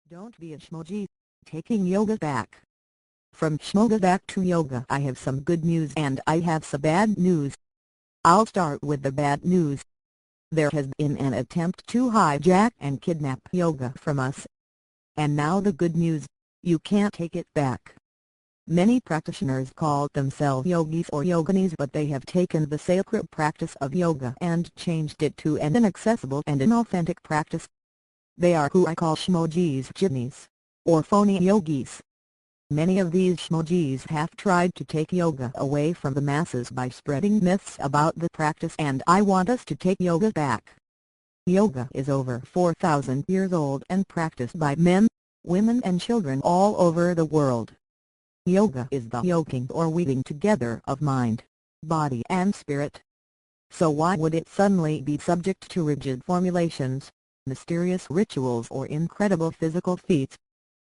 Don't be a Shmogi. Taking yoga back. From Shmoga back to yoga. I have some good news and I have some bad news. I'll start with the bad news. There has been an attempt to hijack and kidnap yoga from us. And now the good news, you can't take it back. Many practitioners call themselves yogis or yoginis, but they have taken the sacred practice of yoga and changed it to an inaccessible and inauthentic practice. They are who I call Shmogis, ginis, or phony yogis. Many of these Shmogis have tried to take yoga away from the masses by spreading myths about the practice, and I want us to take yoga back. Yoga is over 4,000 years old and practiced by men, women and children all over the world. Yoga is the yoking or weaving together of mind, body and spirit. So why would it suddenly be subject to rigid formulations, mysterious rituals or incredible physical feats?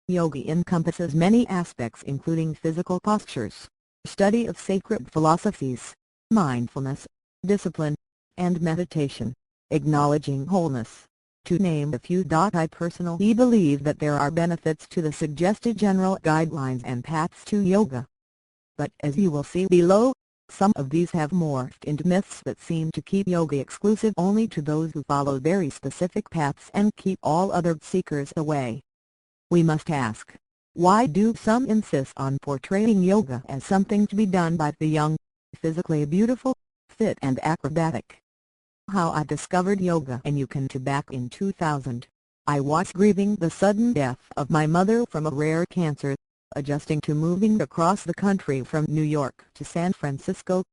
Yoga encompasses many aspects including physical postures, study of sacred philosophies, mindfulness, discipline, and meditation, acknowledging wholeness, to name a few. I personally believe that there are benefits to the suggested general guidelines and paths to yoga. But as you will see below, some of these have morphed into myths that seem to keep yoga exclusive only to those who follow very specific paths and keep all other seekers away. We must ask, why do some insist on portraying yoga as something to be done by the young, physically beautiful, fit and acrobatic? How I discovered yoga and yoking back in 2000. I was grieving the sudden death of my mother from a rare cancer, adjusting to moving across the country from New York to San Francisco.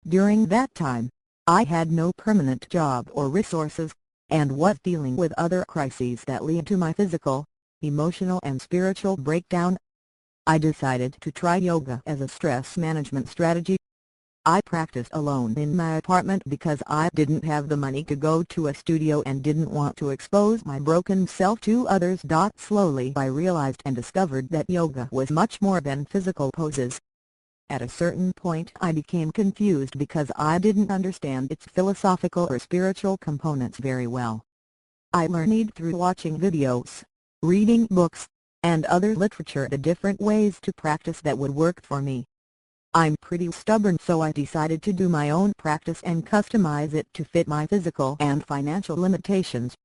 During that time, I had no permanent job or resources, and was dealing with other crises that lead to my physical, emotional and spiritual breakdown. I decided to try yoga as a stress management strategy. I practiced alone in my apartment because I didn't have the money to go to a studio and didn't want to expose my broken self to others. Slowly I realized and discovered that yoga was much more than physical poses. At a certain point I became confused because I didn't understand its philosophical or spiritual components very well. I learned through watching videos, reading books, and other literature the different ways to practice that would work for me. I'm pretty stubborn, so I decided to do my own practice and customize it to fit my physical and financial limitations.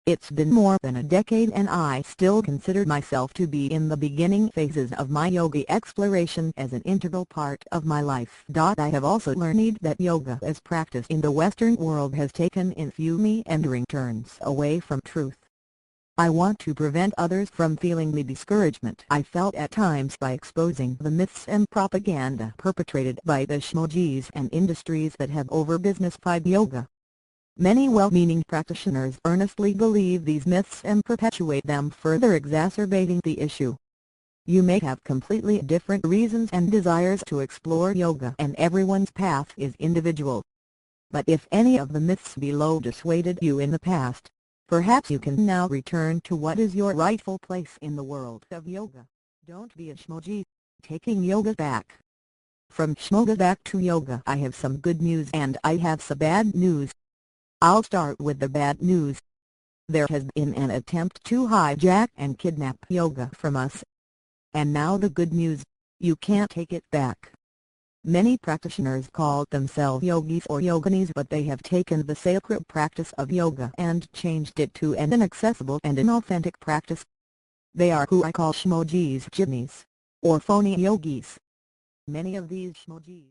It's been more than a decade and I still consider myself to be in the beginning phases of my yoga exploration as an integral part of my life. I have also learned that yoga as practiced in the Western world has taken in few meandering turns away from truth. I want to prevent others from feeling the discouragement I felt at times by exposing the myths and propaganda perpetrated by the Shmogis and industries that have over-businessified yoga. Many well-meaning practitioners earnestly believe these myths and perpetuate them, further exacerbating the issue. You may have completely different reasons and desires to explore yoga, and everyone's path is individual. But if any of the myths below dissuaded you in the past, perhaps you can now return to what is your rightful place in the world of yoga. Don't be a Shmogi. Taking yoga back. From Shmoga back to yoga. I have some good news and I have some bad news. I'll start with the bad news. There has been an attempt to hijack and kidnap yoga from us. And now the good news, you can't take it back. Many practitioners call themselves yogis or yoginis, but they have taken the sacred practice of yoga and changed it to an inaccessible and inauthentic practice. They are who I call Shmogis, ginis, or phony yogis. Many of these Shmogis